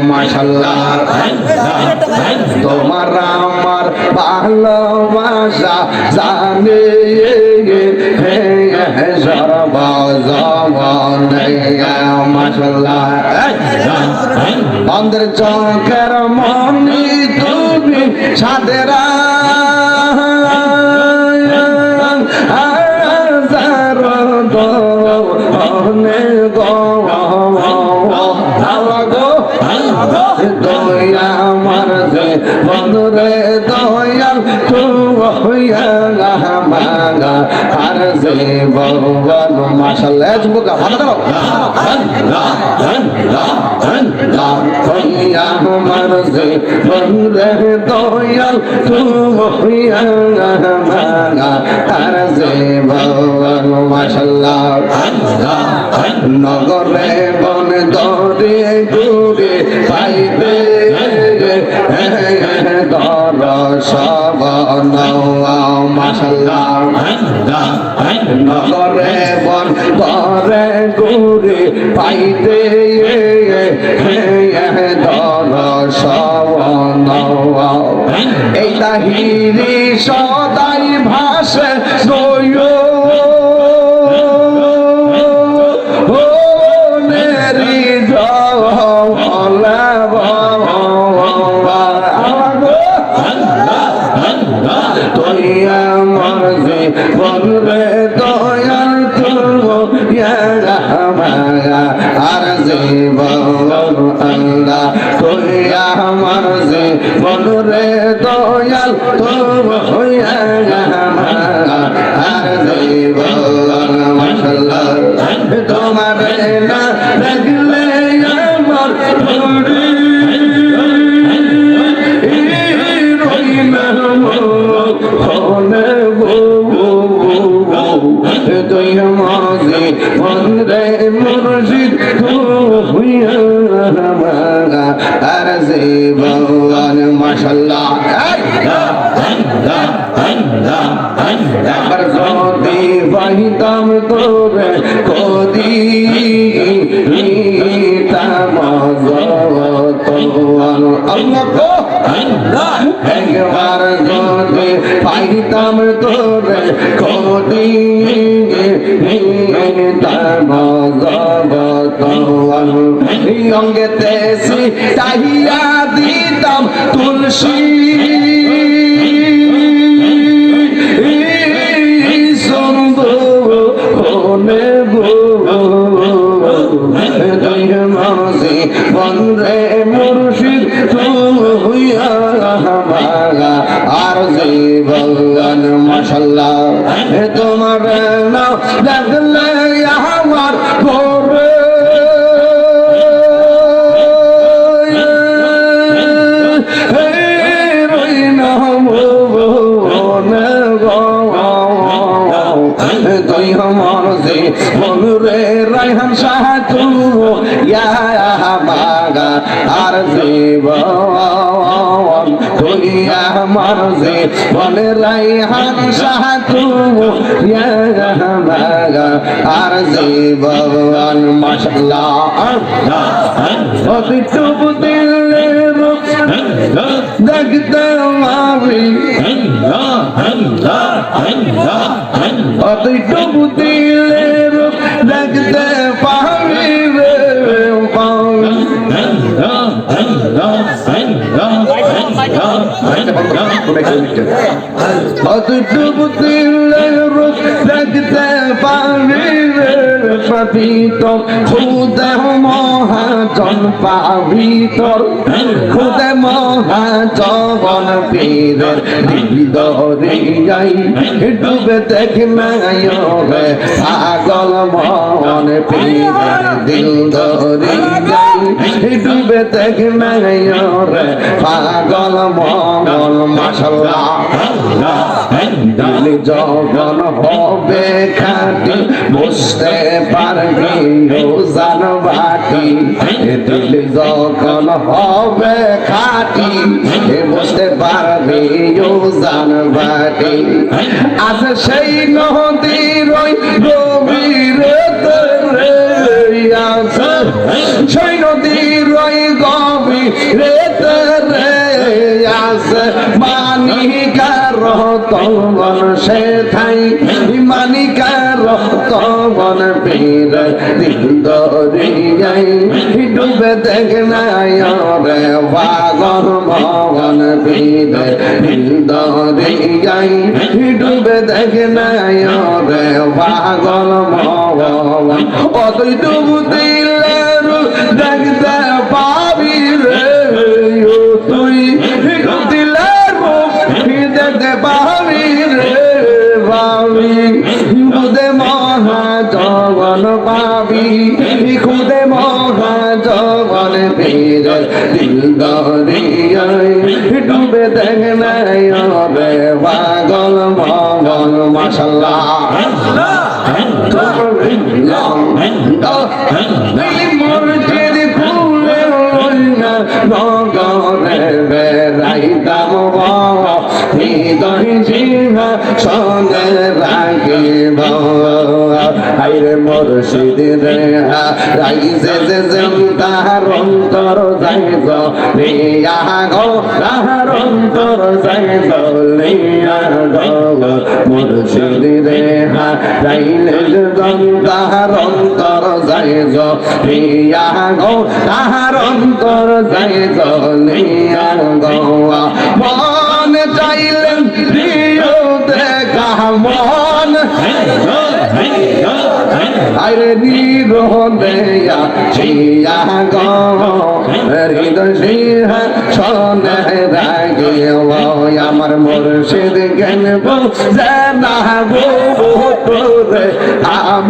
মাশাআল্লাহ তোমার আমার ভালোবাসা জানে মাশাআল্লাহ অন্ধের চোখের মনি তুমি সাদেরা দয়া আমার যে বন্ধুরে দয়াল মাগা আর যে ভগবান মাশাআল্লাহ যুবকা ভালো করো দয়া আমার যে বন্ধুরে দয়াল মাগা আর যে ভগবান মাশাআল্লাহ নগরে বন দরে ঘুরে পাইবে মাশাআল্লাহ নগরে বন দরে ঘুরে পাইবে এই তাহিরি সদাই ভাসে বলবে দয়াল আর যে আল্লাহ তুই আমার যে বলরে দয়াল আর যে মাশাআল্লাহ তোমার না দেখলে আমার মুর্শিদ আর যে ভগবান মাশাআল্লাহ একবার যদি পাইতাম তোরে কদি একবার যদি পাইতাম তোরে কদি অঙ্গেতে তাহিয়া দিতাম তুলসী বন্ধে মুর্শিদ আর যে ভগবান মাশাআল্লাহ তোমার নাম লাগলে আমার ভোরে মনুরে রায়হান শাহ তু বাগা আর জীব তুই আমার যে বলে রায়হান শাহ তু বাগা আর জীবন মাশাআল্লাহ অতিটুব দিলে দেখতে আমি অতিটুব দিলে দেখতে পাবি অতিটুব দিলে দেখতে পাবি পবিতর খুদে মহাজন পাবিতর খুদে মহাজন পীরের দিল দরে যাই ডুবে দেখলে রে পাগল মন পীরের দিল দরে যাই ডুবে দেখলে রে পাগল মন মাশাআল্লাহ দিল যখন হবে খাঁটি বুঝতে পারবি রোজান বাটি দিল যখন হবে খাঁটি বুঝতে পারবি রোজান বাটি আছে সেই নদীর ওই গভীরে আছে সেই নদীর ওই গভীরেতে রে আছে মানিকার তবন সে ঠাই মানিকার তবন পীর দিল দরিয়াই ডুবে দেখ নাই রে পাগল ভবন পীর দিল দরিয়াই ডুবে দেখ নাই রে পাগল ভবন ও তুই ডুব দিলে দেখতে পাবি রে তুই ডুব দিলে দেখতে পাবি রে পাবি খুদে মহা জগন পাবি খুদে মহা জগন পীর দিল দরিয়াই ডুবে দেখ নাই রে পাগল ভবন মাশাআল্লাহ মসজিদ খুলে নগরে বেড়াইতাম হৃদয় জিহা সঙ্গে রাখিব আইরে মুর্শিদ রে রাইছে যে তাহার অন্তর যাইব লিয়া গো তাহার অন্তর যাইব লিয়া গো মুর্শিদ রে রাইলে তাহার অন্তর যাইব লিয়া গো তাহার অন্তর যাইব লিয়া গো মন চাইলেন প্রিয় দেখা মন আরে নিরোদেয়া ছিয়া গো হৃদয় সিংহা সনে রাগিও আমার মুর্শিদ জ্ঞান বুঝে না গো তোরে আমি